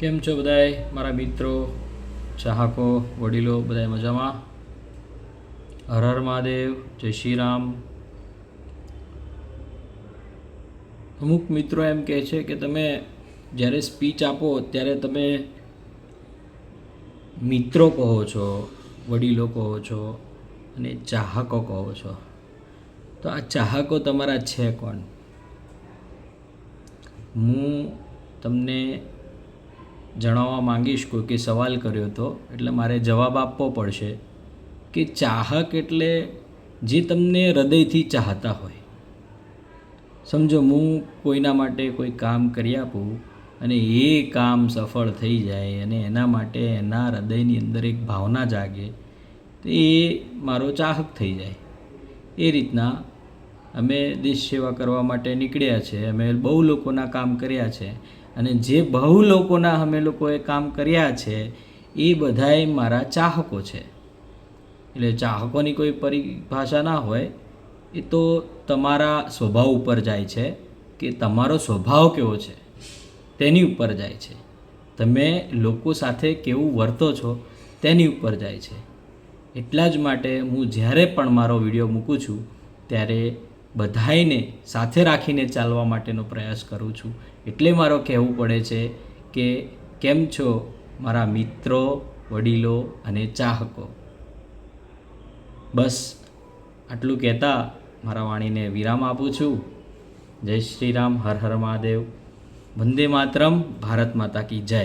કેમ છો બધાય મારા મિત્રો, ચાહકો, વડીલો બધાય મજામાં? હર હર મહાદેવ, જય શ્રી રામ. અમુક મિત્રો એમ કહે છે કે તમે જ્યારે સ્પીચ આપો ત્યારે તમે મિત્રો કહો છો, વડીલો કહો છો અને ચાહકો કહો છો. તો આ ચાહકો તમારા છે કોણ? હું તમને જણાવવા માંગીશ. કોઈકે સવાલ કર્યો હતો એટલે મારે જવાબ આપવો પડશે કે ચાહક એટલે જે તમને હૃદયથી ચાહતા હોય. સમજો, હું કોઈના માટે કોઈ કામ કરી આપું અને એ કામ સફળ થઈ જાય અને એના માટે એના હૃદયની અંદર એક ભાવના જાગે તો એ મારો ચાહક થઈ જાય. એ રીતના અમે દેશ સેવા કરવા માટે નીકળ્યા છે. અમે બહુ લોકોના કામ કર્યા છે અને જે બહુ લોકોના અમે લોકોએ કામ કર્યા છે એ બધાય મારા ચાહકો છે. એટલે ચાહકોની કોઈ પરિભાષા ના હોય, એ તો તમારા સ્વભાવ ઉપર જાય છે કે તમારો સ્વભાવ કેવો છે તેની ઉપર જાય છે. તમે લોકો સાથે કેવું વર્તો છો તેની ઉપર જાય છે. એટલા જ માટે હું જ્યારે પણ મારો વિડીયો મૂકું છું ત્યારે બધાયને સાથે રાખીને ચાલવા માટેનો પ્રયાસ કરું છું. એટલે મારો કહેવું પડે છે કે કેમ છો મારા મિત્રો, વડીલો અને ચાહકો. બસ આટલું કહેતા મારા વાણીને વિરામ આપું છું. જય શ્રી રામ, હર હર મહાદેવ, વંદે માતરમ, ભારત માતા કી જય.